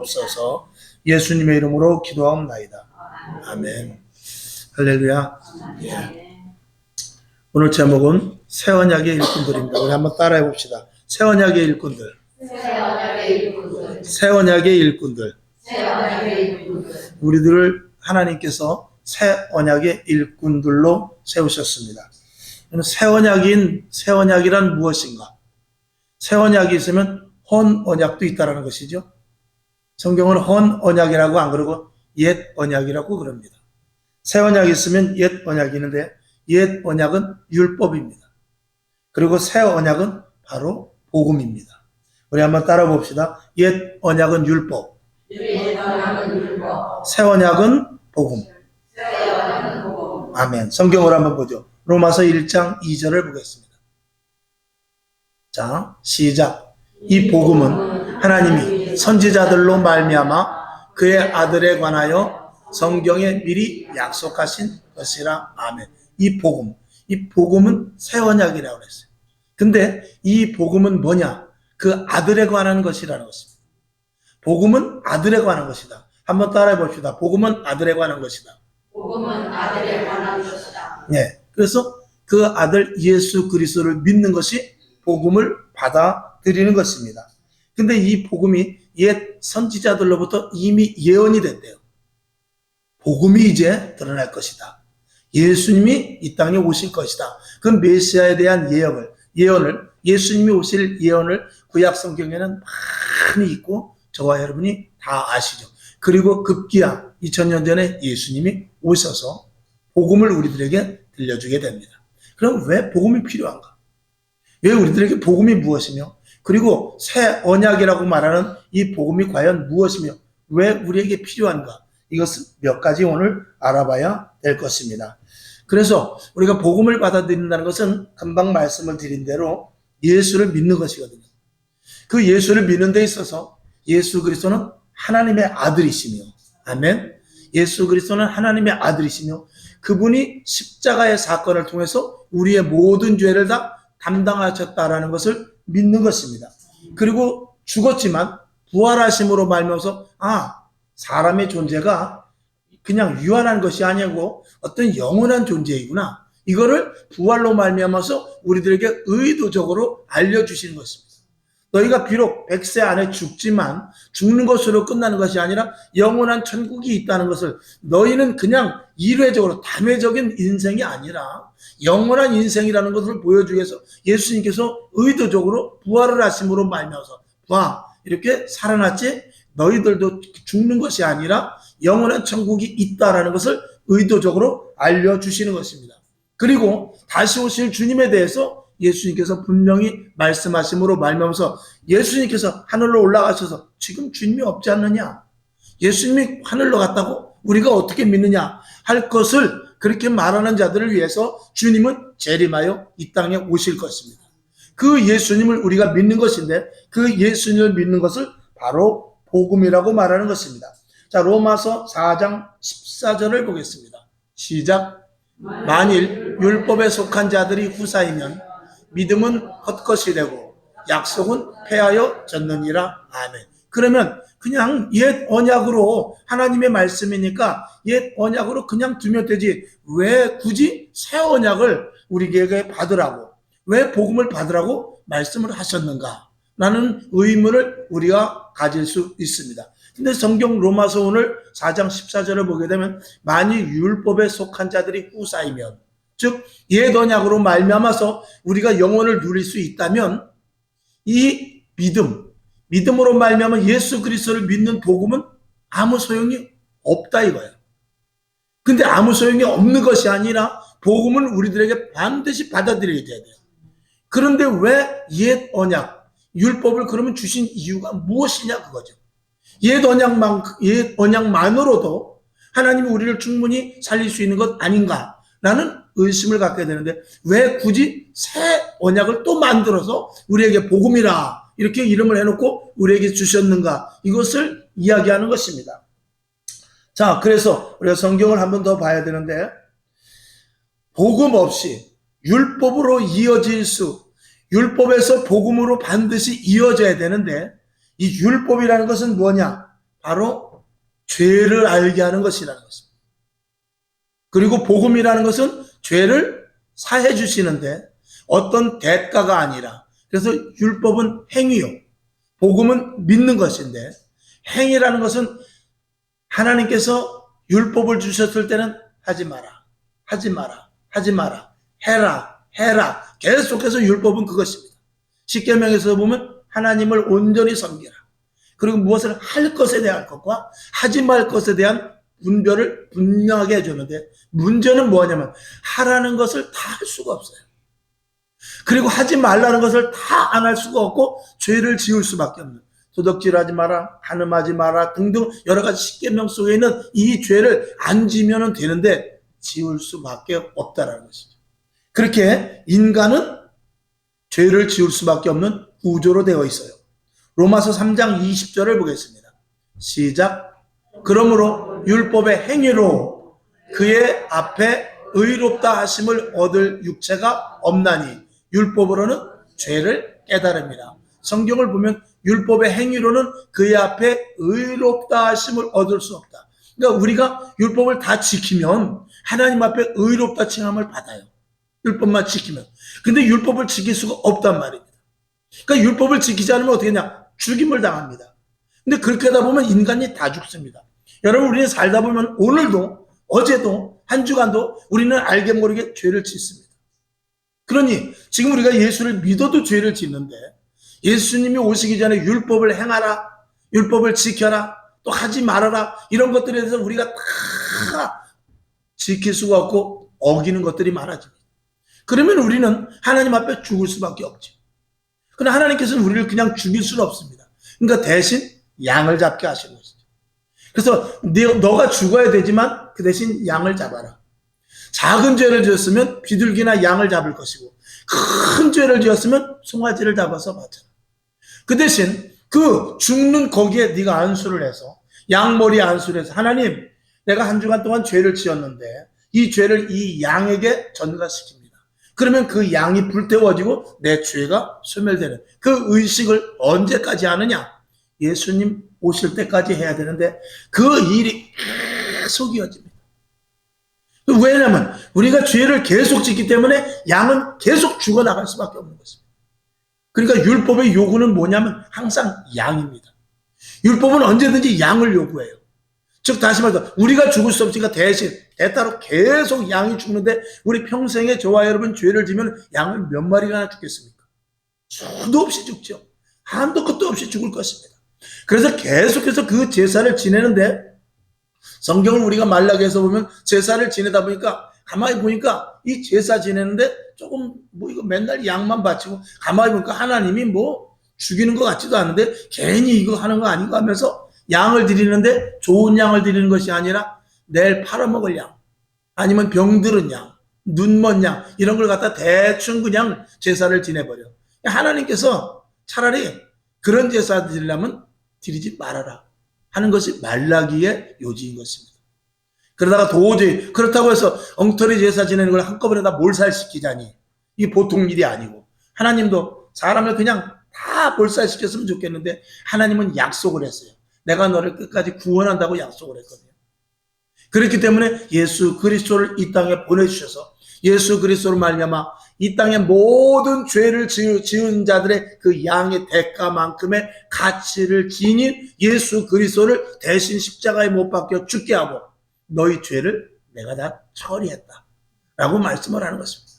없어서 예수님의 이름으로 기도하옵나이다. 아멘. 할렐루야. 예. 오늘 제목은 새 언약의 일꾼들입니다. 우리 한번 따라해 봅시다. 새 언약의 일꾼들. 새 언약의 일꾼들. 우리들을 하나님께서 새 언약의 일꾼들로 세우셨습니다. 새 언약이란 무엇인가? 새 언약이 있으면 헌 언약도 있다라는 것이죠. 성경은 헌 언약이라고 안 그러고 옛 언약이라고 그럽니다. 새 언약이 있으면 옛 언약이 있는데 옛 언약은 율법입니다. 그리고 새 언약은 바로 복음입니다. 우리 한번 따라 봅시다. 옛 언약은 율법. 새 언약은 복음. 아멘. 성경을 한번 보죠. 로마서 1장 2절을 보겠습니다. 자, 시작. 이 복음은 하나님이 선지자들로 말미암아 그의 아들에 관하여 성경에 미리 약속하신 것이라. 아멘. 이 복음은 새 언약이라고 그랬어요. 근데 이 복음은 뭐냐? 그 아들에 관한 것이라는 것입니다. 복음은 아들에 관한 것이다. 한번 따라해 봅시다. 복음은 아들에 관한 것이다. 복음은 아들에 관한 것이다. 네. 그래서 그 아들 예수 그리스도를 믿는 것이 복음을 받아들이는 것입니다. 근데 이 복음이 옛 선지자들로부터 이미 예언이 됐대요. 복음이 이제 드러날 것이다. 예수님이 이 땅에 오실 것이다. 그 메시아에 대한 예언을 예수님이 오실 예언을 구약 성경에는 많이 있고 저와 여러분이 다 아시죠. 그리고 급기야 2000년 전에 예수님이 오셔서 복음을 우리들에게 들려주게 됩니다. 그럼 왜 복음이 필요한가? 왜 우리들에게 복음이 무엇이며, 그리고 새 언약이라고 말하는 이 복음이 과연 무엇이며 왜 우리에게 필요한가? 이것을 몇 가지 오늘 알아봐야 될 것입니다. 그래서 우리가 복음을 받아들인다는 것은 금방 말씀을 드린 대로 예수를 믿는 것이거든요. 그 예수를 믿는 데 있어서 예수 그리스도는 하나님의 아들이시며, 아멘. 예수 그리스도는 하나님의 아들이시며 그분이 십자가의 사건을 통해서 우리의 모든 죄를 다 담당하셨다라는 것을 믿는 것입니다. 그리고 죽었지만 부활하심으로 말미암아서 사람의 존재가 그냥 유한한 것이 아니고 어떤 영원한 존재이구나. 이거를 부활로 말미암아서 우리들에게 의도적으로 알려주시는 것입니다. 너희가 비록 100세 안에 죽지만 죽는 것으로 끝나는 것이 아니라 영원한 천국이 있다는 것을, 너희는 그냥 일회적으로 단회적인 인생이 아니라 영원한 인생이라는 것을 보여주기 위해서 예수님께서 의도적으로 부활을 하심으로 말미암아서 이렇게 살아났지, 너희들도 죽는 것이 아니라 영원한 천국이 있다라는 것을 의도적으로 알려주시는 것입니다. 그리고 다시 오실 주님에 대해서 예수님께서 분명히 말씀하심으로 말미암아서 예수님께서 하늘로 올라가셔서 지금 주님이 없지 않느냐? 예수님이 하늘로 갔다고 우리가 어떻게 믿느냐? 할 것을 그렇게 말하는 자들을 위해서 주님은 재림하여 이 땅에 오실 것입니다. 그 예수님을 우리가 믿는 것인데 그 예수님을 믿는 것을 바로 복음이라고 말하는 것입니다. 자, 로마서 4장 14절을 보겠습니다. 시작. 만일 율법에 속한 자들이 후사이면 믿음은 헛것이 되고 약속은 폐하여 졌느니라. 아멘. 그러면 그냥 옛 언약으로, 하나님의 말씀이니까 옛 언약으로 그냥 두면 되지, 왜 굳이 새 언약을 우리에게 받으라고, 왜 복음을 받으라고 말씀을 하셨는가 라는 의문을 우리가 가질 수 있습니다. 근데 성경 로마서 오늘 4장 14절을 보게 되면 만일 율법에 속한 자들이 후사이면, 즉 옛 언약으로 말미암아서 우리가 영원을 누릴 수 있다면 이 믿음으로 말미암아 예수 그리스도를 믿는 복음은 아무 소용이 없다 이거예요. 근데 아무 소용이 없는 것이 아니라 복음은 우리들에게 반드시 받아들여야 돼요. 그런데 왜 옛 언약, 율법을 그러면 주신 이유가 무엇이냐 그거죠. 옛 언약만으로도 하나님이 우리를 충분히 살릴 수 있는 것 아닌가라는 의심을 갖게 되는데 왜 굳이 새 언약을 또 만들어서 우리에게 복음이라 이렇게 이름을 해놓고 우리에게 주셨는가, 이것을 이야기하는 것입니다. 자, 그래서 우리가 성경을 한 번 더 봐야 되는데, 복음 없이 율법으로 율법에서 복음으로 반드시 이어져야 되는데, 이 율법이라는 것은 뭐냐? 바로 죄를 알게 하는 것이라는 것입니다. 그리고 복음이라는 것은 죄를 사해 주시는데 어떤 대가가 아니라, 그래서 율법은 행위요, 복음은 믿는 것인데, 행위라는 것은 하나님께서 율법을 주셨을 때는 하지 마라, 하지 마라, 하지 마라, 해라, 해라, 계속해서 율법은 그것입니다. 십계명에서 보면 하나님을 온전히 섬기라. 그리고 무엇을 할 것에 대한 것과 하지 말 것에 대한 분별을 분명하게 해주는데, 문제는 뭐냐면 하라는 것을 다 할 수가 없어요. 그리고 하지 말라는 것을 다 안 할 수가 없고 죄를 지을 수밖에 없는, 도덕질하지 마라, 간음하지 마라 등등 여러 가지 십계명 속에 있는 이 죄를 안 지면은 되는데 지을 수밖에 없다라는 것이죠. 그렇게 인간은 죄를 지을 수밖에 없는 구조로 되어 있어요. 로마서 3장 20절을 보겠습니다. 시작. 그러므로 율법의 행위로 그의 앞에 의롭다 하심을 얻을 육체가 없나니 율법으로는 죄를 깨달음이라. 성경을 보면 율법의 행위로는 그의 앞에 의롭다 하심을 얻을 수 없다. 그러니까 우리가 율법을 다 지키면 하나님 앞에 의롭다 칭함을 받아요. 율법만 지키면. 근데 율법을 지킬 수가 없단 말입니다. 그러니까 율법을 지키지 않으면 어떻게 하냐? 죽임을 당합니다. 근데 그렇게 하다 보면 인간이 다 죽습니다. 여러분, 우리는 살다 보면 오늘도, 어제도, 한 주간도 우리는 알게 모르게 죄를 짓습니다. 그러니 지금 우리가 예수를 믿어도 죄를 짓는데, 예수님이 오시기 전에 율법을 행하라, 율법을 지켜라, 또 하지 말아라, 이런 것들에 대해서 우리가 다 지킬 수가 없고 어기는 것들이 많아집니다. 그러면 우리는 하나님 앞에 죽을 수밖에 없죠. 그러나 하나님께서는 우리를 그냥 죽일 수는 없습니다. 그러니까 대신 양을 잡게 하시는 것이죠. 그래서 너가 죽어야 되지만 그 대신 양을 잡아라. 작은 죄를 지었으면 비둘기나 양을 잡을 것이고, 큰 죄를 지었으면 송아지를 잡아서 바쳐라. 그 대신 그 죽는 거기에 네가 안수를 해서, 양머리에 안수를 해서, 하나님, 내가 한 주간 동안 죄를 지었는데 이 죄를 이 양에게 전가시킵니다. 그러면 그 양이 불태워지고 내 죄가 소멸되는 그 의식을 언제까지 하느냐? 예수님 오실 때까지 해야 되는데 그 일이 계속 이어집니다. 왜냐하면 우리가 죄를 계속 짓기 때문에 양은 계속 죽어나갈 수밖에 없는 것입니다. 그러니까 율법의 요구는 뭐냐면 항상 양입니다. 율법은 언제든지 양을 요구해요. 즉 다시 말해서 우리가 죽을 수 없으니까 대신 대따로 계속 양이 죽는데, 우리 평생에 저와 여러분 죄를 지면 양을 몇 마리나 죽겠습니까? 수도 없이 죽죠. 한도 끝도 없이 죽을 것입니다. 그래서 계속해서 그 제사를 지내는데, 성경을 우리가 말라기에서 보면 제사를 지내다 보니까 가만히 보니까 이 제사 지내는데 조금 이거 맨날 양만 바치고, 가만히 보니까 하나님이 죽이는 것 같지도 않은데 괜히 이거 하는 거 아닌가 하면서 양을 드리는데, 좋은 양을 드리는 것이 아니라 내일 팔아먹을 양, 아니면 병들은 양, 눈먼 양, 이런 걸 갖다 대충 그냥 제사를 지내버려. 하나님께서 차라리 그런 제사 드리려면 드리지 말아라 하는 것이 말라기의 요지인 것입니다. 그러다가 도저히 그렇다고 해서 엉터리 제사 지내는 걸 한꺼번에 다 몰살시키자니 이게 보통 일이 아니고, 하나님도 사람을 그냥 다 몰살시켰으면 좋겠는데 하나님은 약속을 했어요. 내가 너를 끝까지 구원한다고 약속을 했거든요. 그렇기 때문에 예수 그리스도를 이 땅에 보내주셔서 예수 그리스도로 말미암아 이 땅의 모든 죄를 지은 자들의 그 양의 대가만큼의 가치를 지닌 예수 그리스도를 대신 십자가에 못 박혀 죽게 하고 너희 죄를 내가 다 처리했다 라고 말씀을 하는 것입니다.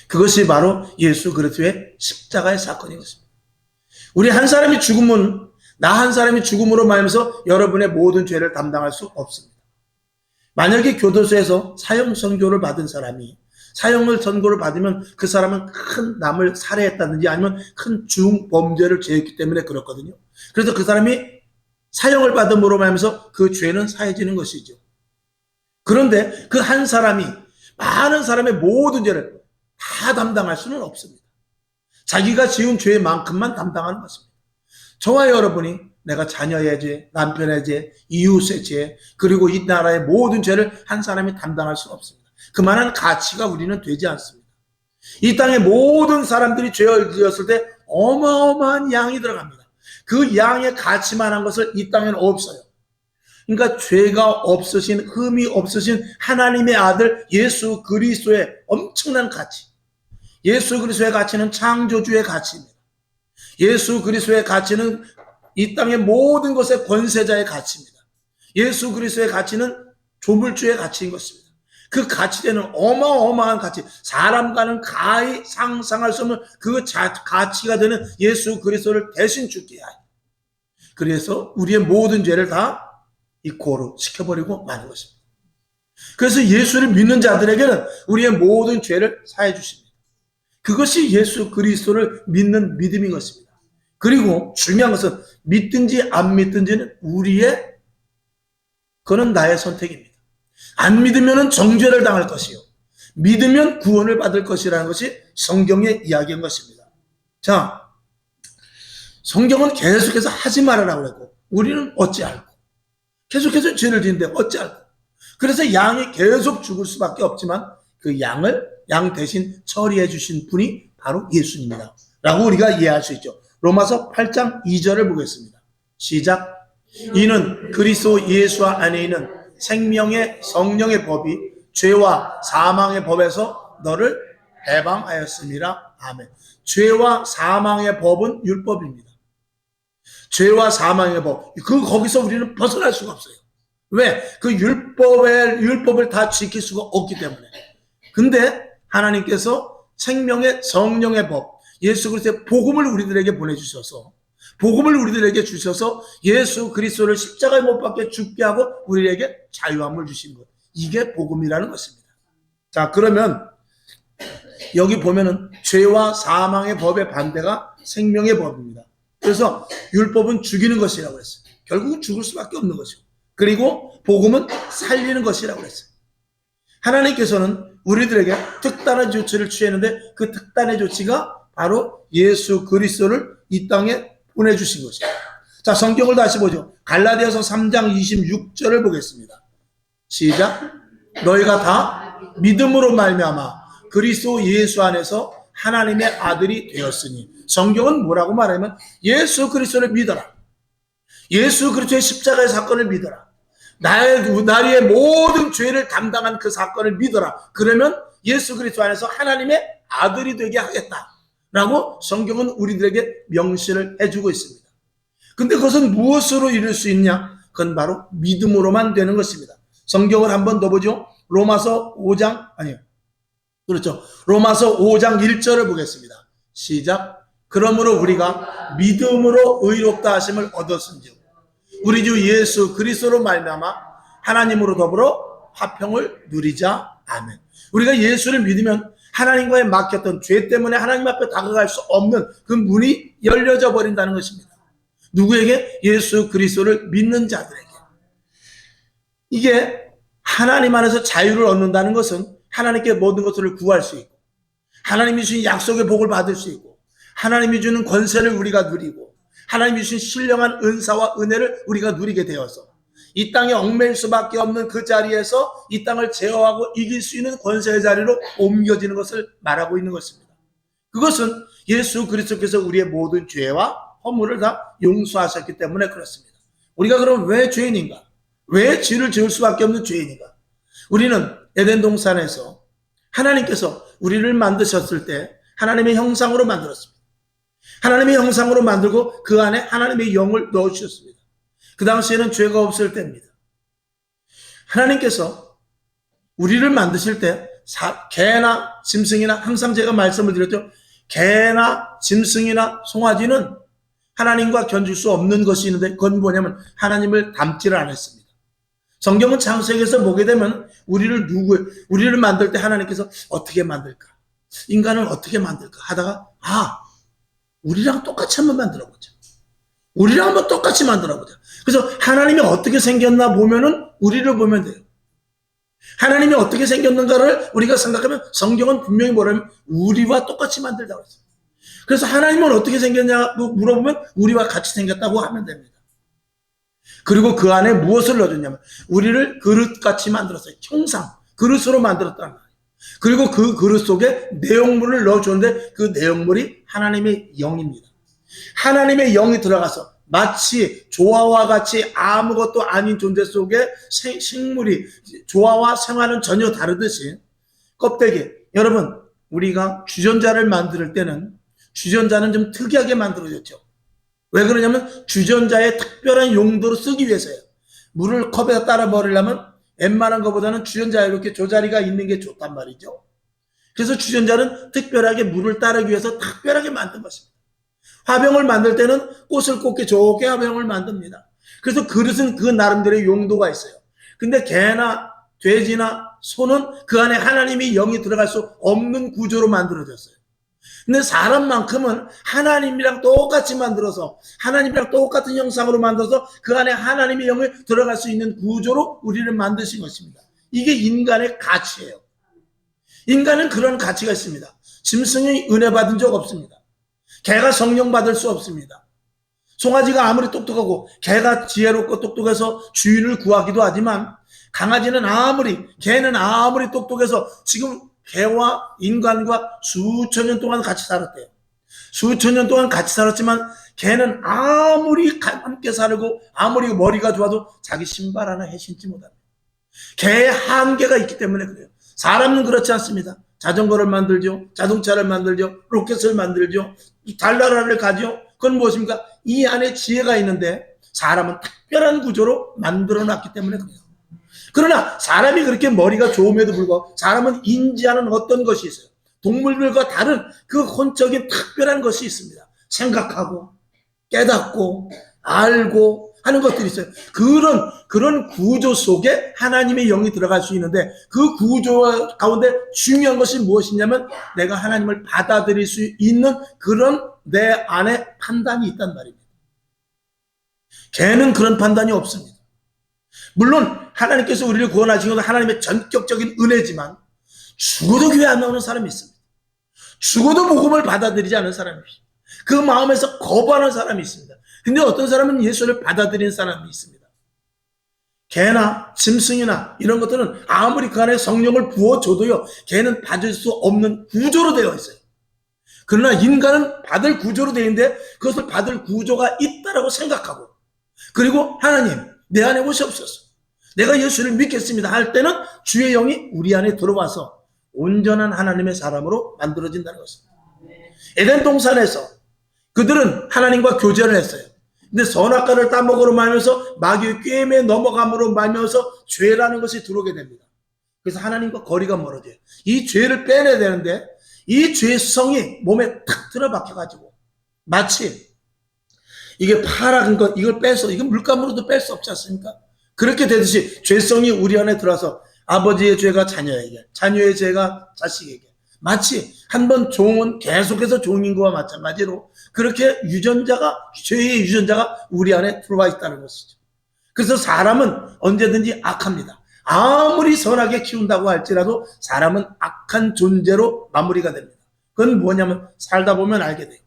그것이 바로 예수 그리스도의 십자가의 사건인 것입니다. 우리 한 사람이 죽으면, 나 한 사람이 죽음으로 말하면서 여러분의 모든 죄를 담당할 수 없습니다. 만약에 교도소에서 사형 선고를 받은 사람이 사형을 선고를 받으면 그 사람은 큰 남을 살해했다든지 아니면 큰 중범죄를 저했기 때문에 그렇거든요. 그래서 그 사람이 사형을 받음으로 말하면서 그 죄는 사해지는 것이죠. 그런데 그 한 사람이 많은 사람의 모든 죄를 다 담당할 수는 없습니다. 자기가 지은 죄만큼만 담당하는 것입니다. 저와 여러분이 내가 자녀의 죄, 남편의 죄, 이웃의 죄, 그리고 이 나라의 모든 죄를 한 사람이 담당할 수는 없습니다. 그만한 가치가 우리는 되지 않습니다. 이 땅의 모든 사람들이 죄를 지었을 때 어마어마한 양이 들어갑니다. 그 양의 가치만한 것을 이 땅에는 없어요. 그러니까 죄가 없으신, 흠이 없으신 하나님의 아들 예수 그리스도의 엄청난 가치. 예수 그리스도의 가치는 창조주의 가치입니다. 예수 그리스도의 가치는 이 땅의 모든 것의 권세자의 가치입니다. 예수 그리스도의 가치는 조물주의 가치인 것입니다. 그 가치되는 어마어마한 가치, 사람과는 가히 상상할 수 없는 그 가치가 되는 예수 그리스도를 대신 죽게 하여, 그래서 우리의 모든 죄를 다 이 고로 시켜버리고 마는 것입니다. 그래서 예수를 믿는 자들에게는 우리의 모든 죄를 사해 주십니다. 그것이 예수 그리스도를 믿는 믿음인 것입니다. 그리고 중요한 것은 믿든지 안 믿든지는 그거는 나의 선택입니다. 안 믿으면 정죄를 당할 것이요, 믿으면 구원을 받을 것이라는 것이 성경의 이야기인 것입니다. 자, 성경은 계속해서 하지 말아라고 그랬고, 우리는 어찌 알고, 계속해서 죄를 짓는데 어찌 알고, 그래서 양이 계속 죽을 수밖에 없지만 그 양 대신 처리해 주신 분이 바로 예수님이다 라고 우리가 이해할 수 있죠. 로마서 8장 2절을 보겠습니다. 시작. 이는 그리스도 예수 안에 있는 생명의 성령의 법이 죄와 사망의 법에서 너를 해방하였습니다. 아멘. 죄와 사망의 법은 율법입니다. 죄와 사망의 법, 거기서 우리는 벗어날 수가 없어요. 왜? 그 율법을 다 지킬 수가 없기 때문에. 근데 하나님께서 생명의 성령의 법, 예수 그리스도의 복음을 우리들에게 보내주셔서, 복음을 우리들에게 주셔서 예수 그리스도를 십자가에 못 박게 죽게 하고 우리에게 자유함을 주신 것, 이게 복음이라는 것입니다. 자, 그러면 여기 보면은 죄와 사망의 법의 반대가 생명의 법입니다. 그래서 율법은 죽이는 것이라고 했어요. 결국은 죽을 수밖에 없는 것이고, 그리고 복음은 살리는 것이라고 했어요. 하나님께서는 우리들에게 특단의 조치를 취했는데 그 특단의 조치가 바로 예수 그리스도를 이 땅에 보내주신 것이에요. 자, 성경을 다시 보죠. 갈라디아서 3장 26절을 보겠습니다. 시작. 너희가 다 믿음으로 말미암아 그리스도 예수 안에서 하나님의 아들이 되었으니. 성경은 뭐라고 말하면 예수 그리스도를 믿어라. 예수 그리스도의 십자가의 사건을 믿어라. 나의 모든 죄를 담당한 그 사건을 믿어라. 그러면 예수 그리스도 안에서 하나님의 아들이 되게 하겠다라고 성경은 우리들에게 명시를 해주고 있습니다. 근데 그것은 무엇으로 이룰 수 있냐? 그건 바로 믿음으로만 되는 것입니다. 성경을 한 번 더 보죠. 로마서 5장, 그렇죠. 로마서 5장 1절을 보겠습니다. 시작. 그러므로 우리가 믿음으로 의롭다 하심을 얻었은즉 우리 주 예수 그리스도로 말미암아 하나님으로 더불어 화평을 누리자. 아멘. 우리가 예수를 믿으면 하나님과의 막혔던 죄 때문에 하나님 앞에 다가갈 수 없는 그 문이 열려져 버린다는 것입니다. 누구에게? 예수 그리스도를 믿는 자들에게. 이게 하나님 안에서 자유를 얻는다는 것은 하나님께 모든 것을 구할 수 있고, 하나님이 주신 약속의 복을 받을 수 있고, 하나님이 주는 권세를 우리가 누리고, 하나님이 주신 신령한 은사와 은혜를 우리가 누리게 되어서 이 땅에 얽매일 수밖에 없는 그 자리에서 이 땅을 제어하고 이길 수 있는 권세의 자리로 옮겨지는 것을 말하고 있는 것입니다. 그것은 예수 그리스도께서 우리의 모든 죄와 허물을 다 용서하셨기 때문에 그렇습니다. 우리가 그럼 왜 죄인인가? 왜 죄를 지을 수밖에 없는 죄인인가? 우리는 에덴 동산에서 하나님께서 우리를 만드셨을 때 하나님의 형상으로 만들었습니다. 하나님의 형상으로 만들고 그 안에 하나님의 영을 넣어주셨습니다. 그 당시에는 죄가 없을 때입니다. 하나님께서 우리를 만드실 때 개나 짐승이나, 항상 제가 말씀을 드렸죠. 개나 짐승이나 송아지는 하나님과 견줄 수 없는 것이 있는데 그건 뭐냐면 하나님을 닮지를 않았습니다. 성경은 창세기에서 보게 되면 우리를 만들 때 하나님께서 어떻게 만들까? 인간을 어떻게 만들까? 하다가 우리랑 똑같이 한번 만들어보자. 우리랑 한번 똑같이 만들어보자. 그래서 하나님이 어떻게 생겼나 보면은 우리를 보면 돼요. 하나님이 어떻게 생겼는가를 우리가 생각하면 성경은 분명히 뭐라면 우리와 똑같이 만들자고 했어요. 그래서 하나님은 어떻게 생겼냐고 물어보면 우리와 같이 생겼다고 하면 됩니다. 그리고 그 안에 무엇을 넣어줬냐면 우리를 그릇같이 만들었어요. 형상, 그릇으로 만들었다는 말이에요. 그리고 그 그릇 속에 내용물을 넣어줬는데 그 내용물이 하나님의 영입니다. 하나님의 영이 들어가서 마치 조화와 같이 아무것도 아닌 존재 속에 식물이 조화와 생화는 전혀 다르듯이 껍데기, 여러분 우리가 주전자를 만들 때는 주전자는 좀 특이하게 만들어졌죠. 왜 그러냐면 주전자의 특별한 용도로 쓰기 위해서예요. 물을 컵에 따라 버리려면 웬만한 것보다는 주전자에 이렇게 조자리가 있는 게 좋단 말이죠. 그래서 주전자는 특별하게 물을 따르기 위해서 특별하게 만든 것입니다. 화병을 만들 때는 꽃을 꽂기 좋게 화병을 만듭니다. 그래서 그릇은 그 나름대로의 용도가 있어요. 근데 개나 돼지나 소는 그 안에 하나님이 영이 들어갈 수 없는 구조로 만들어졌어요. 근데 사람만큼은 하나님이랑 똑같이 만들어서 하나님이랑 똑같은 형상으로 만들어서 그 안에 하나님의 영이 들어갈 수 있는 구조로 우리를 만드신 것입니다. 이게 인간의 가치예요. 인간은 그런 가치가 있습니다. 짐승이 은혜 받은 적 없습니다. 개가 성령 받을 수 없습니다. 송아지가 아무리 똑똑하고 개가 지혜롭고 똑똑해서 주인을 구하기도 하지만 강아지는 개는 아무리 똑똑해서 지금 개와 인간과 수천 년 동안 같이 살았대요. 수천 년 동안 같이 살았지만 개는 아무리 함께 살고 아무리 머리가 좋아도 자기 신발 하나 해신지 못합니다. 개의 한계가 있기 때문에 그래요. 사람은 그렇지 않습니다. 자전거를 만들죠. 자동차를 만들죠. 로켓을 만들죠. 달나라를 가죠. 그건 무엇입니까? 이 안에 지혜가 있는데 사람은 특별한 구조로 만들어놨기 때문에 그래요. 그러나 사람이 그렇게 머리가 좋음에도 불구하고 사람은 인지하는 어떤 것이 있어요. 동물들과 다른 그 혼적인 특별한 것이 있습니다. 생각하고 깨닫고 알고 하는 것들이 있어요. 그런 구조 속에 하나님의 영이 들어갈 수 있는데 그 구조 가운데 중요한 것이 무엇이냐면 내가 하나님을 받아들일 수 있는 그런 내 안에 판단이 있단 말입니다. 개는 그런 판단이 없습니다. 물론 하나님께서 우리를 구원하신 것은 하나님의 전격적인 은혜지만 죽어도 교회 안 나오는 사람이 있습니다. 죽어도 복음을 받아들이지 않은 사람이 있습니다. 그 마음에서 거부하는 사람이 있습니다. 근데 어떤 사람은 예수를 받아들이는 사람이 있습니다. 개나 짐승이나 이런 것들은 아무리 그 안에 성령을 부어줘도요, 개는 받을 수 없는 구조로 되어 있어요. 그러나 인간은 받을 구조로 되어 있는데 그것을 받을 구조가 있다라고 생각하고, 그리고 하나님 내 안에 오시옵소서, 내가 예수를 믿겠습니다 할 때는 주의 영이 우리 안에 들어와서 온전한 하나님의 사람으로 만들어진다는 것입니다. 에덴 동산에서 그들은 하나님과 교제를 했어요. 근데 선악과를 따먹으러 말면서 마귀의 꾀임에 넘어감으로 말면서 죄라는 것이 들어오게 됩니다. 그래서 하나님과 거리가 멀어져요. 이 죄를 빼내야 되는데 이 죄성이 몸에 탁 들어박혀가지고 마치 이게 파란 것, 이걸 빼서, 이건 물감으로도 뺄 수 없지 않습니까? 그렇게 되듯이 죄성이 우리 안에 들어와서 아버지의 죄가 자녀에게, 자녀의 죄가 자식에게, 마치 한번 종은 계속해서 종인 것과 마찬가지로 그렇게 죄의 유전자가 우리 안에 들어와 있다는 것이죠. 그래서 사람은 언제든지 악합니다. 아무리 선하게 키운다고 할지라도 사람은 악한 존재로 마무리가 됩니다. 그건 뭐냐면 살다 보면 알게 돼요.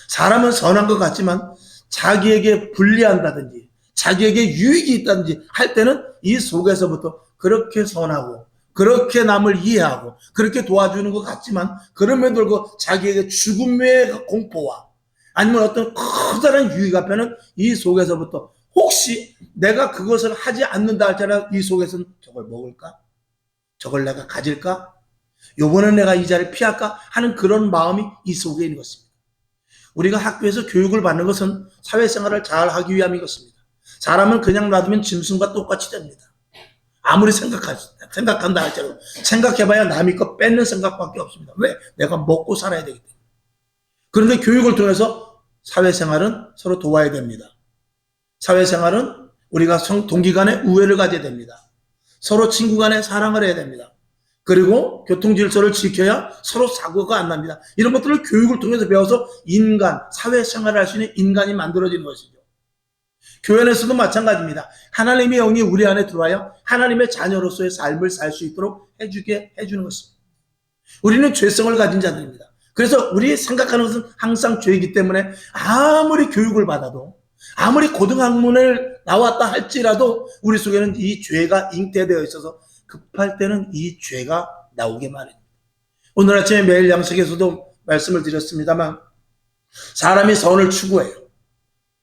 사람은 선한 것 같지만 자기에게 불리한다든지 자기에게 유익이 있다든지 할 때는 이 속에서부터 그렇게 선하고 그렇게 남을 이해하고 그렇게 도와주는 것 같지만 그럼에도 불구하고 자기에게 죽음의 공포와 아니면 어떤 커다란 유익 앞에는 이 속에서부터 혹시 내가 그것을 하지 않는다 할지라도 이 속에서는 저걸 먹을까? 저걸 내가 가질까? 요번엔 내가 이 자리를 피할까? 하는 그런 마음이 이 속에 있는 것입니다. 우리가 학교에서 교육을 받는 것은 사회생활을 잘 하기 위함이겠습니다. 사람은 그냥 놔두면 짐승과 똑같이 됩니다. 아무리 생각한다 할지라도 생각해봐야 남의 거 뺏는 생각밖에 없습니다. 왜? 내가 먹고 살아야 되기 때문에. 그런데 교육을 통해서 사회생활은 서로 도와야 됩니다. 사회생활은 우리가 동기 간에 우애를 가져야 됩니다. 서로 친구 간에 사랑을 해야 됩니다. 그리고 교통질서를 지켜야 서로 사고가 안 납니다. 이런 것들을 교육을 통해서 배워서 사회생활을 할 수 있는 인간이 만들어지는 것이죠. 교회에서도 마찬가지입니다. 하나님의 영이 우리 안에 들어와야 하나님의 자녀로서의 삶을 살 수 있도록 해주는 것입니다. 우리는 죄성을 가진 자들입니다. 그래서 우리 생각하는 것은 항상 죄이기 때문에 아무리 교육을 받아도 아무리 고등학문을 나왔다 할지라도 우리 속에는 이 죄가 잉태되어 있어서 급할 때는 이 죄가 나오게 마련입니다. 오늘 아침에 매일 양식에서도 말씀을 드렸습니다만 사람이 선을 추구해요.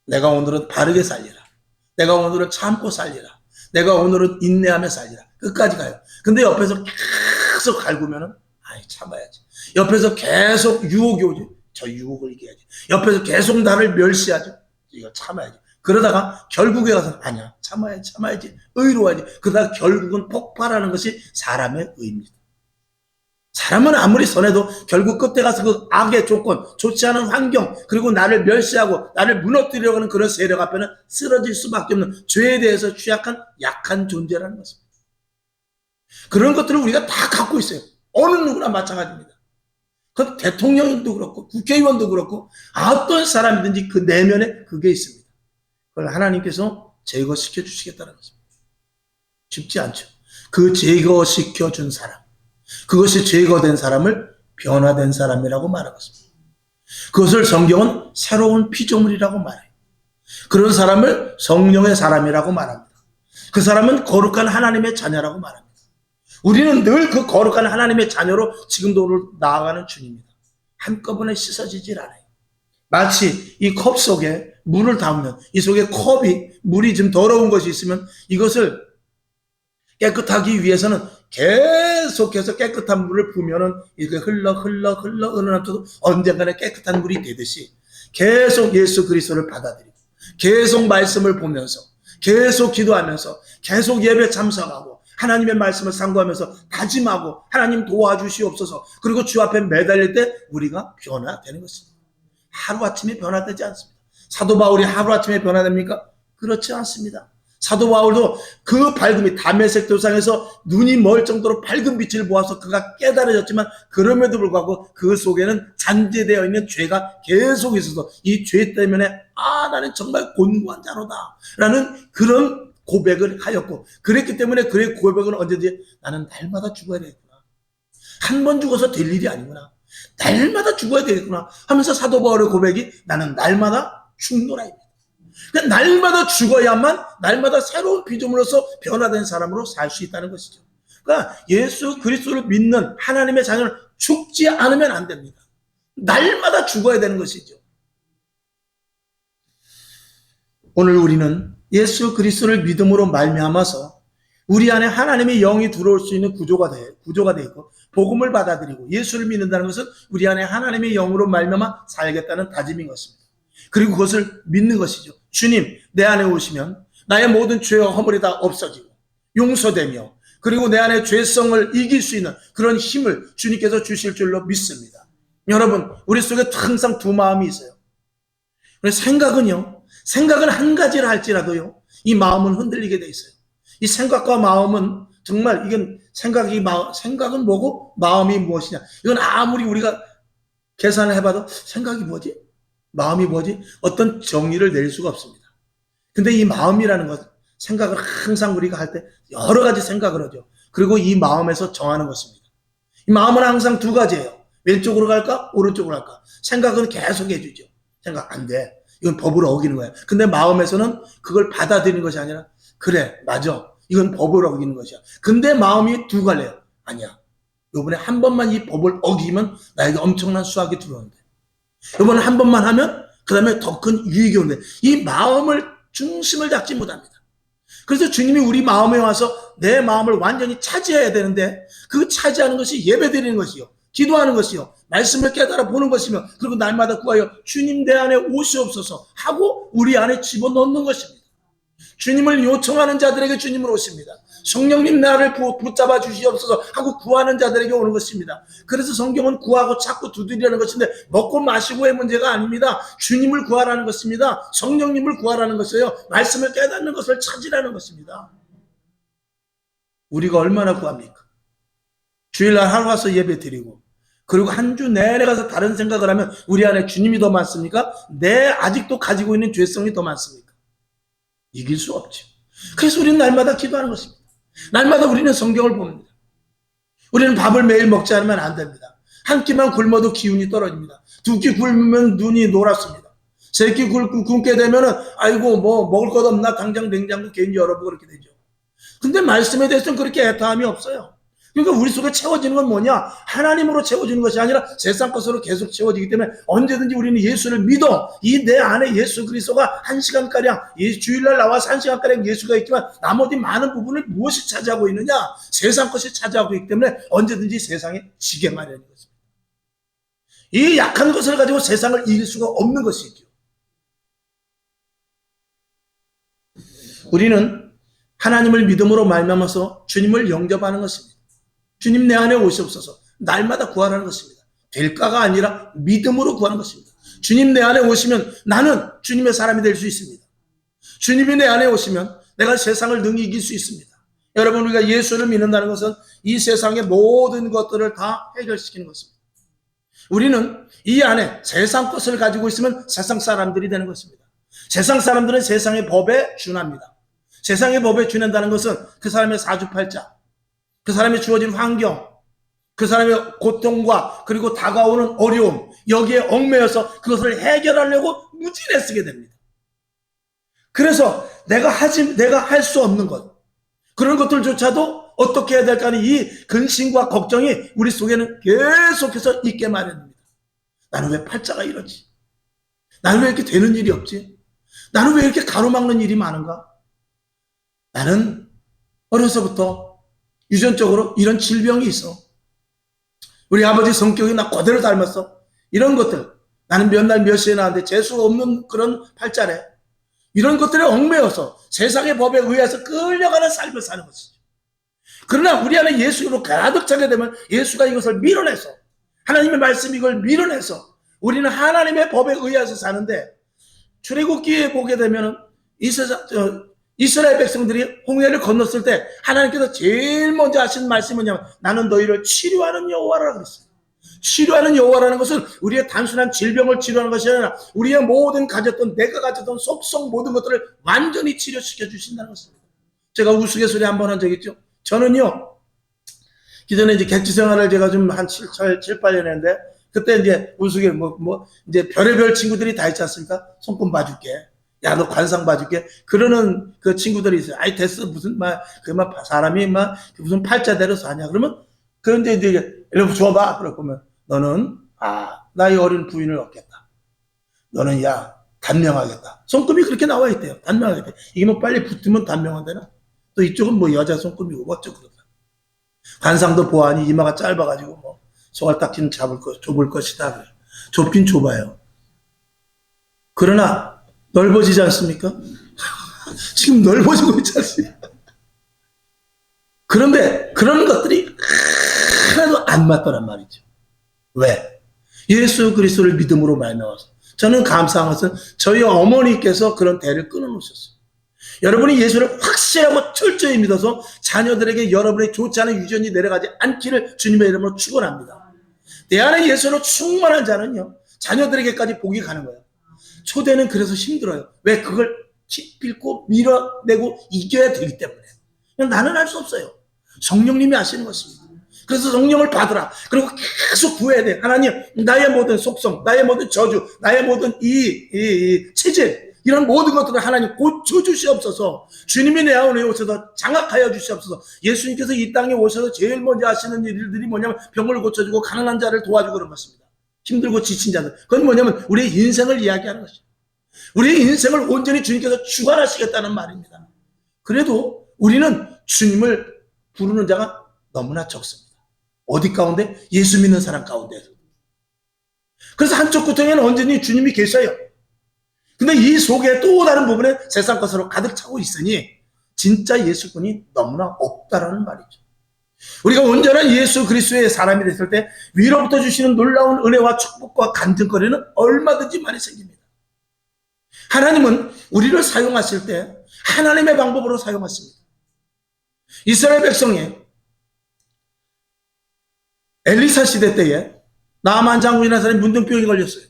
내가 오늘은 바르게 살리라. 내가 오늘은 참고 살리라. 내가 오늘은 인내하며 살리라. 끝까지 가요. 근데 옆에서 계속 갈구면은 아이 참아야지. 옆에서 계속 유혹이 오지. 저 유혹을 이겨야지. 옆에서 계속 나를 멸시하죠. 이거 참아야지. 그러다가 결국에 가서 아니야 참아야지 의로워야지. 그러다가 결국은 폭발하는 것이 사람의 의입니다. 사람은 아무리 선해도 결국 끝에 가서 그 악의 조건, 좋지 않은 환경, 그리고 나를 멸시하고 나를 무너뜨리려고 하는 그런 세력 앞에는 쓰러질 수밖에 없는 죄에 대해서 취약한 약한 존재라는 것입니다. 그런 것들을 우리가 다 갖고 있어요. 어느 누구나 마찬가지입니다. 그 대통령도 그렇고 국회의원도 그렇고 어떤 사람이든지 그 내면에 그게 있습니다. 그걸 하나님께서 제거시켜 주시겠다는 것입니다. 쉽지 않죠. 그 제거시켜 준 사람, 그것이 제거된 사람을 변화된 사람이라고 말하고 있습니다. 그것을 성경은 새로운 피조물이라고 말해요. 그런 사람을 성령의 사람이라고 말합니다. 그 사람은 거룩한 하나님의 자녀라고 말합니다. 우리는 늘 그 거룩한 하나님의 자녀로 지금도 나아가는 중입니다. 한꺼번에 씻어지질 않아요. 마치 이 컵 속에 물을 담으면 이 속에 컵이 물이 좀 더러운 것이 있으면 이것을 깨끗하기 위해서는 계속해서 깨끗한 물을 부으면은 이게 흘러 흐르나도 언젠가는 깨끗한 물이 되듯이 계속 예수 그리스도를 받아들이고 계속 말씀을 보면서 계속 기도하면서 계속 예배 참석하고 하나님의 말씀을 상고하면서 다짐하고 하나님 도와주시옵소서. 그리고 주 앞에 매달릴 때 우리가 변화되는 것입니다. 하루아침에 변화되지 않습니다. 사도 바울이 하루아침에 변화됩니까? 그렇지 않습니다. 사도 바울도 그 밝음이 다메섹 도상에서 눈이 멀 정도로 밝은 빛을 보아서 그가 깨달아졌지만 그럼에도 불구하고 그 속에는 잔재되어 있는 죄가 계속 있어서 이 죄 때문에 나는 정말 곤고한 자로다 라는 그런 고백을 하였고, 그랬기 때문에 그의 고백은 언제든지 나는 날마다 죽어야 되겠구나, 한 번 죽어서 될 일이 아니구나, 날마다 죽어야 되겠구나 하면서 사도 바울의 고백이 나는 날마다 죽노라입니다. 그러니까 날마다 죽어야만 날마다 새로운 피조물로서 변화된 사람으로 살 수 있다는 것이죠. 그러니까 예수 그리스도를 믿는 하나님의 자녀는 죽지 않으면 안 됩니다. 날마다 죽어야 되는 것이죠. 오늘 우리는 예수 그리스도를 믿음으로 말미암아서 우리 안에 하나님의 영이 들어올 수 있는 구조가 돼 있고, 복음을 받아들이고 예수를 믿는다는 것은 우리 안에 하나님의 영으로 말미암아 살겠다는 다짐인 것입니다. 그리고 그것을 믿는 것이죠. 주님, 내 안에 오시면 나의 모든 죄와 허물이 다 없어지고 용서되며, 그리고 내 안에 죄성을 이길 수 있는 그런 힘을 주님께서 주실 줄로 믿습니다. 여러분, 우리 속에 항상 두 마음이 있어요. 생각은 한 가지를 할지라도요, 이 마음은 흔들리게 돼 있어요. 이 생각과 마음은 정말, 이건 생각은 뭐고 마음이 무엇이냐, 이건 아무리 우리가 계산을 해봐도 생각이 뭐지? 마음이 뭐지? 어떤 정의를 내릴 수가 없습니다. 근데 이 마음이라는 것, 생각을 항상 우리가 할 때 여러 가지 생각을 하죠. 그리고 이 마음에서 정하는 것입니다. 이 마음은 항상 두 가지예요. 왼쪽으로 갈까? 오른쪽으로 갈까? 생각은 계속 해주죠. 생각 안 돼, 이건 법을 어기는 거야. 근데 마음에서는 그걸 받아들이는 것이 아니라 그래, 맞아, 이건 법을 어기는 것이야. 근데 마음이 두 갈래요. 아니야, 요번에 한 번만 이 법을 어기면 나에게 엄청난 수확이 들어오는데, 이번에 한 번만 하면 그 다음에 더 큰 유익이 오는데, 이 마음을 중심을 잡지 못합니다. 그래서 주님이 우리 마음에 와서 내 마음을 완전히 차지해야 되는데, 그 차지하는 것이 예배드리는 것이요, 기도하는 것이요, 말씀을 깨달아 보는 것이며, 그리고 날마다 구하여 주님 내 안에 오시옵소서 하고 우리 안에 집어넣는 것입니다. 주님을 요청하는 자들에게 주님을 오십니다. 성령님 나를 붙잡아 주시옵소서 하고 구하는 자들에게 오는 것입니다. 그래서 성경은 구하고 찾고 두드리라는 것인데, 먹고 마시고의 문제가 아닙니다. 주님을 구하라는 것입니다. 성령님을 구하라는 것이에요. 말씀을 깨닫는 것을 찾으라는 것입니다. 우리가 얼마나 구합니까? 주일날 하루 와서 예배 드리고, 그리고 한 주 내내 가서 다른 생각을 하면 우리 안에 주님이 더 많습니까? 아직도 가지고 있는 죄성이 더 많습니까? 이길 수 없죠. 그래서 우리는 날마다 기도하는 것입니다. 날마다 우리는 성경을 봅니다. 우리는 밥을 매일 먹지 않으면 안 됩니다. 한 끼만 굶어도 기운이 떨어집니다. 두 끼 굶으면 눈이 노랗습니다. 세 끼 굶게 되면은 아이고 뭐 먹을 것 없나 당장 냉장고 괜히 열어보고 그렇게 되죠. 근데 말씀에 대해서는 그렇게 애타함이 없어요. 그러니까 우리 속에 채워지는 건 뭐냐? 하나님으로 채워지는 것이 아니라 세상 것으로 계속 채워지기 때문에 언제든지 우리는 예수를 믿어. 이 내 안에 예수 그리스도가 1시간가량, 주일날 나와서 1시간가량 예수가 있지만 나머지 많은 부분을 무엇이 차지하고 있느냐? 세상 것이 차지하고 있기 때문에 언제든지 세상에 지게 마련인 것입니다. 이 약한 것을 가지고 세상을 이길 수가 없는 것이죠. 우리는 하나님을 믿음으로 말미암아서 주님을 영접하는 것입니다. 주님 내 안에 오시옵소서. 날마다 구하라는 것입니다. 될까가 아니라 믿음으로 구하는 것입니다. 주님 내 안에 오시면 나는 주님의 사람이 될 수 있습니다. 주님이 내 안에 오시면 내가 세상을 능히 이길 수 있습니다. 여러분, 우리가 예수를 믿는다는 것은 이 세상의 모든 것들을 다 해결시키는 것입니다. 우리는 이 안에 세상 것을 가지고 있으면 세상 사람들이 되는 것입니다. 세상 사람들은 세상의 법에 준합니다. 세상의 법에 준한다는 것은 그 사람의 사주팔자, 그 사람이 주어진 환경, 그 사람의 고통과 그리고 다가오는 어려움, 여기에 얽매여서 그것을 해결하려고 무진에 쓰게 됩니다. 그래서 내가 할 수 없는 것, 그런 것들조차도 어떻게 해야 될까 하는 이 근심과 걱정이 우리 속에는 계속해서 있게 마련입니다. 나는 왜 팔자가 이러지? 나는 왜 이렇게 되는 일이 없지? 나는 왜 이렇게 가로막는 일이 많은가? 나는 어려서부터 유전적으로 이런 질병이 있어. 우리 아버지 성격이 나 그대로 닮았어. 이런 것들. 나는 몇 날 몇 시에 나왔는데 재수가 없는 그런 팔자래. 이런 것들에 얽매여서 세상의 법에 의해서 끌려가는 삶을 사는 것이죠. 그러나 우리 안에 예수로 가득 차게 되면 예수가 이것을 밀어내서, 하나님의 말씀이 이걸 밀어내서 우리는 하나님의 법에 의해서 사는데, 출애굽기에 보게 되면 이스라엘 백성들이 홍해를 건넜을 때 하나님께서 제일 먼저 하신 말씀이 뭐냐면 나는 너희를 치료하는 여호와라 그랬어요. 치료하는 여호와라는 것은 우리의 단순한 질병을 치료하는 것이 아니라 우리의 모든 가졌던, 내가 가졌던 속성 모든 것들을 완전히 치료시켜 주신다는 것입니다. 제가 우스갯소리 한번 한 적 있죠. 저는요, 기존에 이제 객지 생활을 제가 좀 한 7, 8년 했는데, 그때 이제 우스갯 이제 별의별 친구들이 다 있지 않습니까? 손금 봐줄게. 야, 너 관상 봐줄게. 그러는 그 친구들이 있어요. 아이, 됐어. 무슨 사람이 무슨 팔자대로 사냐. 그러면, 그런데 이제, 이러고 줘봐. 그러면, 너는, 나의 어린 부인을 얻겠다. 너는, 야, 단명하겠다. 손금이 그렇게 나와 있대요. 단명하겠다. 이게 뭐 빨리 붙으면 단명한다나? 또 이쪽은 뭐 여자 손금이고, 어쩌고 그러다. 관상도 보아하니 이마가 짧아가지고, 소갈딱지는 좁을 것이다. 그래. 좁긴 좁아요. 그러나, 넓어지지 않습니까? 지금 넓어지고 있지 않습니까? 그런데 그런 것들이 하나도 안 맞더란 말이죠. 왜? 예수 그리스도를 믿음으로 말미암아서. 저는 감사한 것은 저희 어머니께서 그런 대를 끊어놓으셨어요. 여러분이 예수를 확실하고 철저히 믿어서 자녀들에게 여러분의 좋지 않은 유전이 내려가지 않기를 주님의 이름으로 축원합니다. 내 안에 예수로 충만한 자는요, 자녀들에게까지 복이 가는 거예요. 초대는 그래서 힘들어요. 왜? 그걸 기필코 밀어내고 이겨야 되기 때문에. 나는 할 수 없어요. 성령님이 하시는 것입니다. 그래서 성령을 받으라. 그리고 계속 구해야 돼. 하나님, 나의 모든 속성, 나의 모든 저주, 나의 모든 이 체질, 이런 모든 것들을 하나님 고쳐주시옵소서. 주님이 내 안에 오셔서 장악하여 주시옵소서. 예수님께서 이 땅에 오셔서 제일 먼저 하시는 일들이 뭐냐면 병을 고쳐주고 가난한 자를 도와주고 그런 것입니다. 힘들고 지친 자들. 그건 뭐냐면 우리의 인생을 이야기하는 것이죠. 우리의 인생을 온전히 주님께서 주관하시겠다는 말입니다. 그래도 우리는 주님을 부르는 자가 너무나 적습니다. 어디 가운데? 예수 믿는 사람 가운데. 그래서 한쪽 구덩이에는 언제니 주님이 계셔요. 근데 이 속에 또 다른 부분에 세상 것으로 가득 차고 있으니 진짜 예수분이 너무나 없다라는 말이죠. 우리가 온전한 예수 그리스도의 사람이 됐을 때 위로부터 주시는 놀라운 은혜와 축복과 간증거리는 얼마든지 많이 생깁니다. 하나님은 우리를 사용하실 때 하나님의 방법으로 사용하십니다. 이스라엘 백성이 엘리사 시대 때에 나만 장군이라는 사람이 문둥병이 걸렸어요.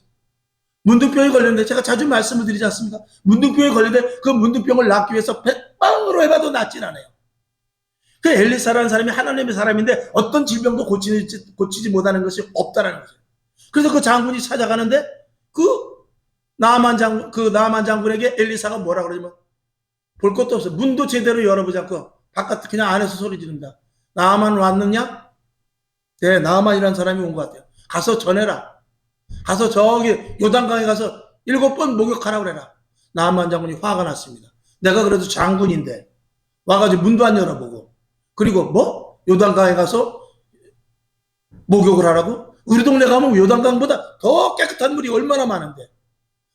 문둥병이 걸렸는데 제가 자주 말씀을 드리지 않습니까? 문둥병이 걸렸는데 그 문둥병을 낫기 위해서 백방으로 해봐도 낫진 않아요. 그 엘리사라는 사람이 하나님의 사람인데 어떤 질병도 고치지 못하는 것이 없다라는 거죠. 그래서 그 장군이 찾아가는데 나아만 장군에게 엘리사가 뭐라 그러냐면 볼 것도 없어. 문도 제대로 열어보지 않고 바깥 그냥 안에서 소리 지른다. 나아만 왔느냐? 네, 나아만이라는 사람이 온 것 같아요. 가서 전해라. 가서 저기 요단강에 가서 7번 목욕하라고 그래라. 나아만 장군이 화가 났습니다. 내가 그래도 장군인데 와가지고 문도 안 열어보고, 그리고 뭐? 요단강에 가서 목욕을 하라고? 우리 동네 가면 요단강보다 더 깨끗한 물이 얼마나 많은데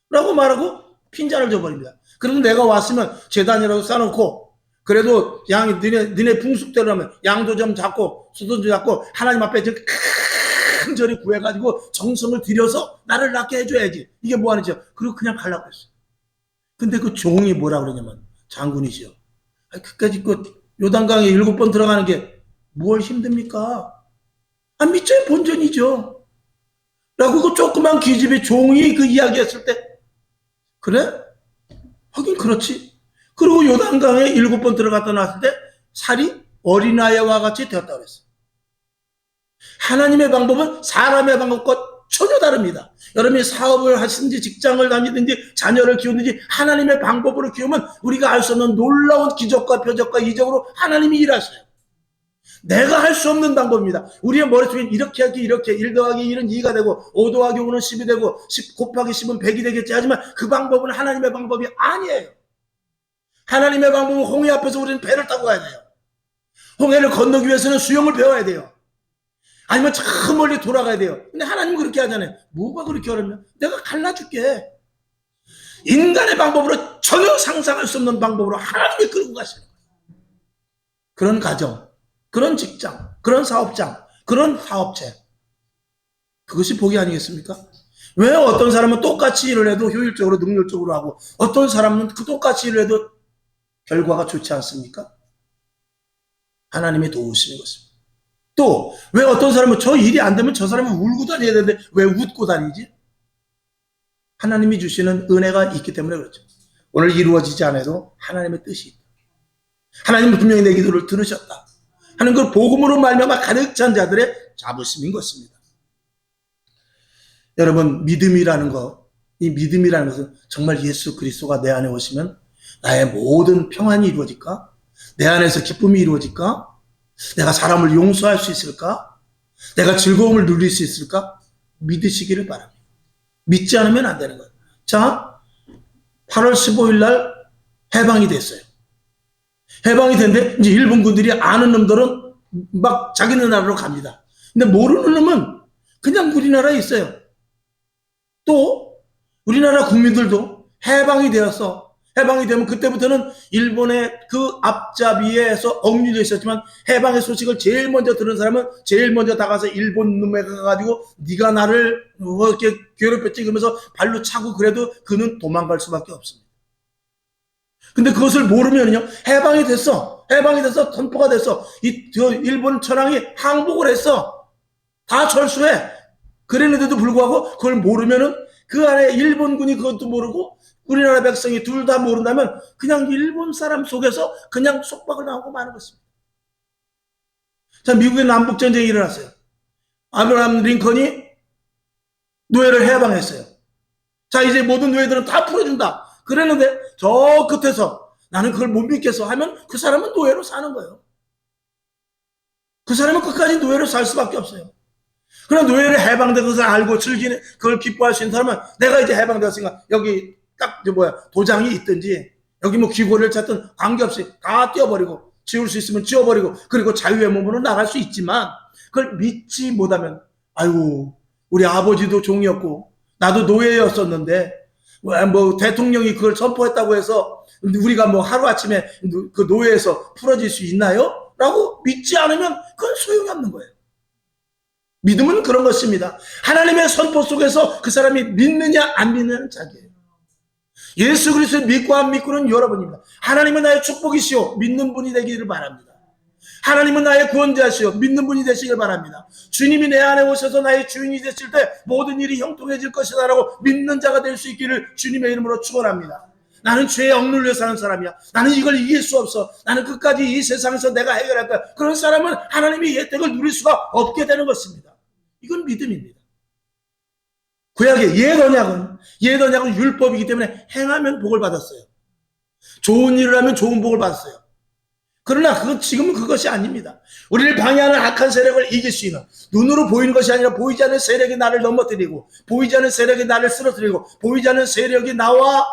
라고 말하고 핀잔을 줘버립니다. 그럼 내가 왔으면 제단이라도 쌓아놓고, 그래도 양이 니네 풍습대로라면 양도 좀 잡고 소도 좀 잡고 하나님 앞에 큰 절이 구해가지고 정성을 들여서 나를 낫게 해줘야지. 이게 뭐 하는 짓이야. 그리고 그냥 가려고 했어. 근데 그 종이 뭐라 그러냐면, 장군이시여, 그까짓 그 요단강에 7번 들어가는 게 뭘 힘듭니까? 아, 밑자의 본전이죠. 라고 그 조그만 기집애 종이 그 이야기 했을 때, 그래? 하긴 그렇지. 그리고 요단강에 7번 들어갔다 나왔을 때 살이 어린아이와 같이 되었다고 그랬어. 하나님의 방법은 사람의 방법과 전혀 다릅니다. 여러분이 사업을 하시든지 직장을 다니든지 자녀를 키우든지 하나님의 방법으로 키우면 우리가 알 수 없는 놀라운 기적과 표적과 이적으로 하나님이 일하셔요. 내가 할 수 없는 방법입니다. 우리의 머릿속에 이렇게 하기 이렇게 1 더하기 1은 2가 되고 5 더하기 5는 10이 되고 10 곱하기 10은 100이 되겠지 하지만 그 방법은 하나님의 방법이 아니에요. 하나님의 방법은 홍해 앞에서 우리는 배를 타고 가야 돼요. 홍해를 건너기 위해서는 수영을 배워야 돼요. 아니면 저 멀리 돌아가야 돼요. 근데 하나님은 그렇게 하잖아요. 뭐가 그렇게 어렵냐? 내가 갈라줄게. 인간의 방법으로 전혀 상상할 수 없는 방법으로 하나님이 끌고 가시는 거예요. 그런 가정, 그런 직장, 그런 사업장, 그런 사업체, 그것이 복이 아니겠습니까? 왜 어떤 사람은 똑같이 일을 해도 효율적으로 능률적으로 하고 어떤 사람은 그 똑같이 일을 해도 결과가 좋지 않습니까? 하나님이 도우시는 것입니다. 또 왜 어떤 사람은 저 일이 안 되면 저 사람은 울고 다녀야 되는데 왜 웃고 다니지? 하나님이 주시는 은혜가 있기 때문에 그렇죠. 오늘 이루어지지 않아도 하나님의 뜻이 있다. 하나님은 분명히 내 기도를 들으셨다 하는 걸 복음으로 말미암아 가득 찬 자들의 자부심인 것입니다. 여러분, 믿음이라는 것, 이 믿음이라는 것은 정말 예수 그리스도가 내 안에 오시면 나의 모든 평안이 이루어질까? 내 안에서 기쁨이 이루어질까? 내가 사람을 용서할 수 있을까? 내가 즐거움을 누릴 수 있을까? 믿으시기를 바랍니다. 믿지 않으면 안 되는 거예요. 자, 8월 15일 날 해방이 됐어요. 해방이 됐는데 이제 일본 군들이 아는 놈들은 막 자기네 나라로 갑니다. 근데 모르는 놈은 그냥 우리나라에 있어요. 또 우리나라 국민들도 해방이 되어서, 해방이 되면 그때부터는 일본의 그 앞잡이에서 억류되어 있었지만 해방의 소식을 제일 먼저 들은 사람은 제일 먼저 다가서 일본 놈에 가가지고 네가 나를 이렇게 괴롭혔지 그러면서 발로 차고 그래도 그는 도망갈 수밖에 없습니다. 근데 그것을 모르면요, 해방이 됐어. 해방이 돼서 선포가 됐어. 일본 천황이 항복을 했어. 다 철수해. 그랬는데도 불구하고 그걸 모르면은 그 안에 일본군이 그것도 모르고 우리나라 백성이 둘 다 모른다면 그냥 일본 사람 속에서 그냥 속박을 당하고 마는 것입니다. 자, 미국의 남북전쟁이 일어났어요. 아브라함 링컨이 노예를 해방했어요. 자, 이제 모든 노예들은 다 풀어준다. 그랬는데 저 끝에서 나는 그걸 못 믿겠어 하면 그 사람은 노예로 사는 거예요. 그 사람은 끝까지 노예로 살 수밖에 없어요. 그러나 노예를 해방된 것을 알고 즐기는, 그걸 기뻐할 수 있는 사람은 내가 이제 해방되었으니까 여기 딱 도장이 있든지 여기 뭐 귀고리를 찾든 관계없이 다 띄워버리고 지울 수 있으면 지워버리고 그리고 자유의 몸으로 나갈 수 있지만 그걸 믿지 못하면, 아유, 우리 아버지도 종이었고 나도 노예였었는데 뭐 대통령이 그걸 선포했다고 해서 우리가 뭐 하루아침에 그 노예에서 풀어질 수 있나요? 라고 믿지 않으면 그건 소용이 없는 거예요. 믿음은 그런 것입니다. 하나님의 선포 속에서 그 사람이 믿느냐 안 믿느냐는 자기예요. 예수 그리스도를 믿고 안 믿고는 여러분입니다. 하나님은 나의 축복이시오, 믿는 분이 되기를 바랍니다. 하나님은 나의 구원자시오, 믿는 분이 되시길 바랍니다. 주님이 내 안에 오셔서 나의 주인이 되실 때 모든 일이 형통해질 것이다 라고 믿는 자가 될 수 있기를 주님의 이름으로 축원합니다. 나는 죄에 억눌려 사는 사람이야. 나는 이걸 이길 수 없어. 나는 끝까지 이 세상에서 내가 해결할 거야. 그런 사람은 하나님의 혜택을 누릴 수가 없게 되는 것입니다. 이건 믿음입니다. 구약의 옛 언약은 율법이기 때문에 행하면 복을 받았어요. 좋은 일을 하면 좋은 복을 받았어요. 그러나 지금은 그것이 아닙니다. 우리를 방해하는 악한 세력을 이길 수 있는, 눈으로 보이는 것이 아니라 보이지 않는 세력이 나를 넘어뜨리고, 보이지 않는 세력이 나를 쓰러뜨리고, 보이지 않는 세력이 나와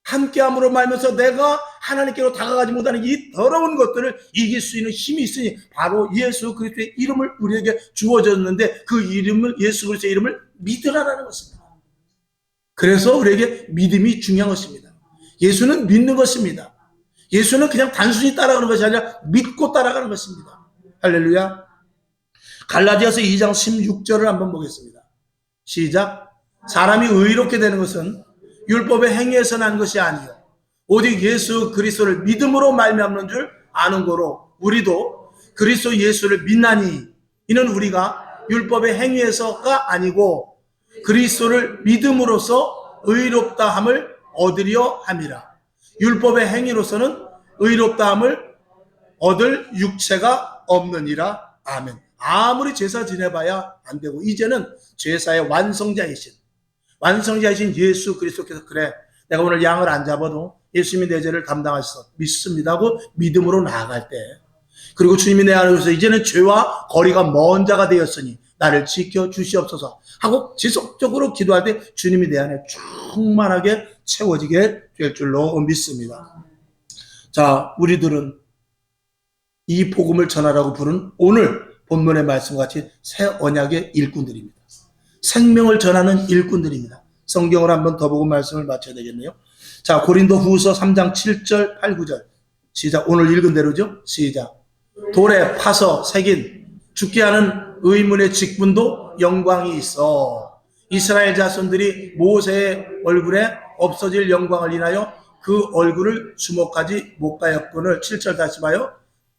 함께함으로 말면서 내가 하나님께로 다가가지 못하는 이 더러운 것들을 이길 수 있는 힘이 있으니 바로 예수 그리스도의 이름을 우리에게 주어졌는데, 그 이름을, 예수 그리스도의 이름을 믿으라라는 것입니다. 그래서 우리에게 믿음이 중요한 것입니다. 예수는 믿는 것입니다. 예수는 그냥 단순히 따라가는 것이 아니라 믿고 따라가는 것입니다. 할렐루야. 갈라디아서 2장 16절을 한번 보겠습니다. 시작. 사람이 의롭게 되는 것은 율법의 행위에서 난 것이 아니요 오직 예수 그리스도를 믿음으로 말미암는 줄 아는 거로 우리도 그리스도 예수를 믿나니 이는 우리가 율법의 행위에서가 아니고 그리스도를 믿음으로써 의롭다함을 얻으려 함이라. 율법의 행위로서는 의롭다함을 얻을 육체가 없느니라. 아멘. 아무리 제사 지내봐야 안 되고 이제는 제사의 완성자이신 예수 그리스도께서 그래 내가 오늘 양을 안 잡아도 예수님이 내 죄를 담당하셔서 믿습니다 하고 믿음으로 나아갈 때, 그리고 주님이 내 안에서 이제는 죄와 거리가 먼 자가 되었으니 나를 지켜 주시옵소서 하고 지속적으로 기도할 때 주님이 내 안에 충만하게 채워지게 될 줄로 믿습니다. 자, 우리들은 이 복음을 전하라고 부른 오늘 본문의 말씀과 같이 새 언약의 일꾼들입니다. 생명을 전하는 일꾼들입니다. 성경을 한번 더 보고 말씀을 마쳐야 되겠네요. 자, 고린도 후서 3장 7절 8, 9절 시작. 오늘 읽은 대로죠. 시작. 돌에 파서 새긴 죽게 하는 의문의 직분도 영광이 있어. 이스라엘 자손들이 모세의 얼굴에 없어질 영광을 인하여 그 얼굴을 주목하지 못하였거늘. 7절 다시 봐요.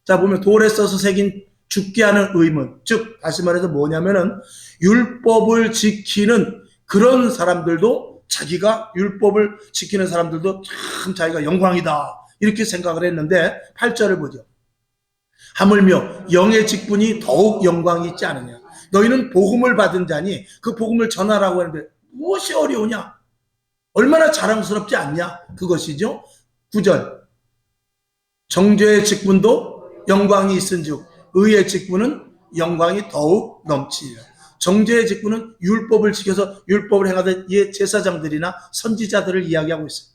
자, 보면 돌에 써서 새긴 죽게 하는 의문, 즉 다시 말해서 뭐냐면은 율법을 지키는 그런 사람들도, 자기가 율법을 지키는 사람들도 참 자기가 영광이다 이렇게 생각을 했는데 8절을 보죠. 하물며 영의 직분이 더욱 영광이 있지 않느냐. 너희는 복음을 받은 자니 그 복음을 전하라고 하는데 무엇이 어려우냐? 얼마나 자랑스럽지 않냐? 그것이죠. 9절. 정죄의 직분도 영광이 있은즉 의의 직분은 영광이 더욱 넘치리라. 정죄의 직분은 율법을 지켜서 율법을 행하던 옛 제사장들이나 선지자들을 이야기하고 있어요.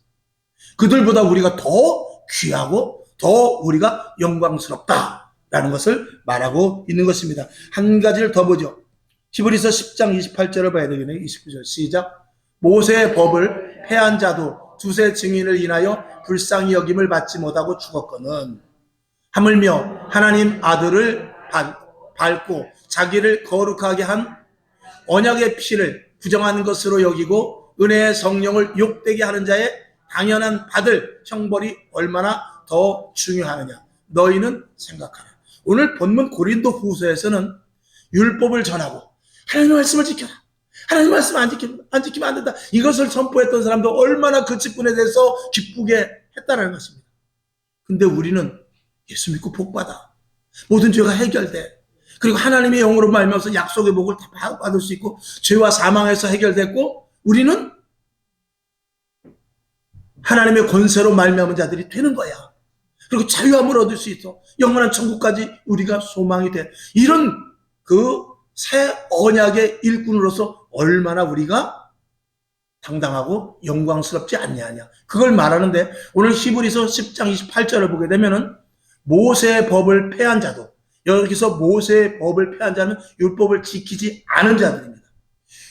그들보다 우리가 더 귀하고 더 우리가 영광스럽다라는 것을 말하고 있는 것입니다. 한 가지를 더 보죠. 히브리서 10장 28절을 봐야 되겠네요. 29절 시작. 모세의 법을 폐한 자도 두세 증인을 인하여 불쌍히 여김을 받지 못하고 죽었거늘 하물며 하나님 아들을 밟고 자기를 거룩하게 한 언약의 피를 부정하는 것으로 여기고 은혜의 성령을 욕되게 하는 자의 당연한 받을 형벌이 얼마나 더 중요하느냐 너희는 생각하라. 오늘 본문 고린도 후서에서는 율법을 전하고 하나님의 말씀을 지켜라, 하나님의 말씀 안 지키면 안 된다, 이것을 선포했던 사람도 얼마나 그 직분에 대해서 기쁘게 했다는 것입니다. 근데 우리는 예수 믿고 복받아, 모든 죄가 해결돼, 그리고 하나님의 영으로 말미암아서 약속의 복을 다 받을 수 있고 죄와 사망에서 해결됐고 우리는 하나님의 권세로 말미암은 자들이 되는 거야. 그리고 자유함을 얻을 수 있어. 영원한 천국까지 우리가 소망이 돼. 이런 그 새 언약의 일꾼으로서 얼마나 우리가 당당하고 영광스럽지 않냐. 그걸 말하는데 오늘 히브리서 10장 28절을 보게 되면은 모세의 법을 폐한 자도, 여기서 모세의 법을 폐한 자는 율법을 지키지 않은 자들입니다.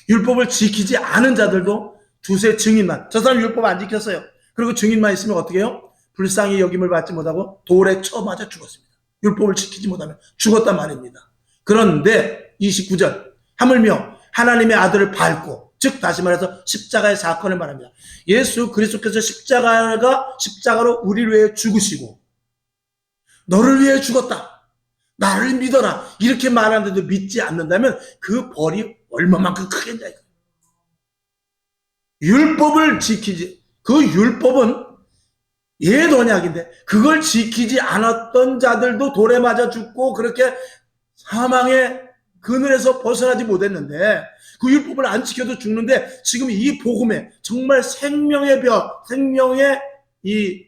율법을 지키지 않은 자들도 두세 증인만, 저 사람 율법 안 지켰어요. 그리고 증인만 있으면 어떻게 해요? 불쌍히 여김을 받지 못하고 돌에 쳐맞아 죽었습니다. 율법을 지키지 못하면 죽었단 말입니다. 그런데 29절, 하물며 하나님의 아들을 밟고, 즉 다시 말해서 십자가의 사건을 말합니다. 예수 그리스도께서 십자가로 우리를 위해 죽으시고 너를 위해 죽었다, 나를 믿어라, 이렇게 말하는데도 믿지 않는다면 그 벌이 얼마만큼 크겠냐. 율법을 지키지, 그 율법은 옛 언약인데 그걸 지키지 않았던 자들도 돌에 맞아 죽고 그렇게 사망의 그늘에서 벗어나지 못했는데 그 율법을 안 지켜도 죽는데, 지금 이 복음에 정말 생명의 벼, 생명의 이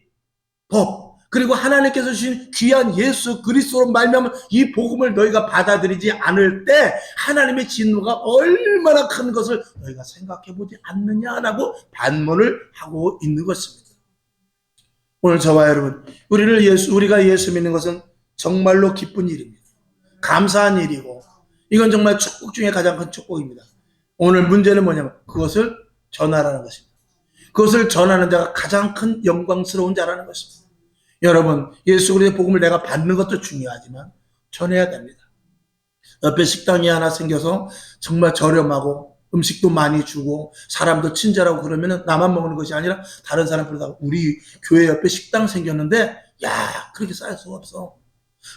법, 그리고 하나님께서 주신 귀한 예수 그리스도로 말미암아 이 복음을 너희가 받아들이지 않을 때 하나님의 진노가 얼마나 큰 것을 너희가 생각해 보지 않느냐라고 반문을 하고 있는 것입니다. 오늘 저와 여러분, 우리가 예수 믿는 것은 정말로 기쁜 일입니다. 감사한 일이고 이건 정말 축복 중에 가장 큰 축복입니다. 오늘 문제는 뭐냐면 그것을 전하라는 것입니다. 그것을 전하는 자가 가장 큰 영광스러운 자라는 것입니다. 여러분, 예수 그리스도의 복음을 내가 받는 것도 중요하지만 전해야 됩니다. 옆에 식당이 하나 생겨서 정말 저렴하고 음식도 많이 주고 사람도 친절하고 그러면 나만 먹는 것이 아니라 다른 사람 부르다가 우리 교회 옆에 식당 생겼는데 야, 그렇게 쌀 수가 없어.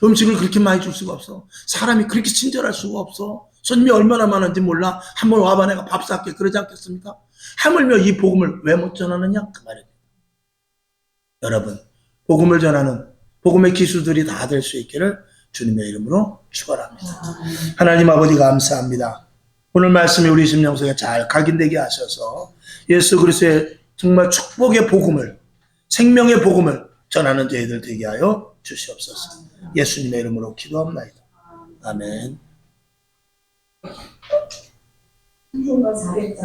음식을 그렇게 많이 줄 수가 없어. 사람이 그렇게 친절할 수가 없어. 손님이 얼마나 많은지 몰라. 한번 와봐 내가 밥 쌀게 그러지 않겠습니까? 하물며 이 복음을 왜 못 전하느냐 그 말입니다. 여러분, 복음을 전하는 복음의 기수들이 다 될 수 있기를 주님의 이름으로 축원합니다. 하나님 아버지 감사합니다. 오늘 말씀이 우리 심령속에 잘 각인되게 하셔서 예수 그리스도의 정말 축복의 복음을 생명의 복음을 전하는 저희들 되게 하여 주시옵소서. 예수님의 이름으로 기도합나이다. 아멘. 선생님과 잘했죠.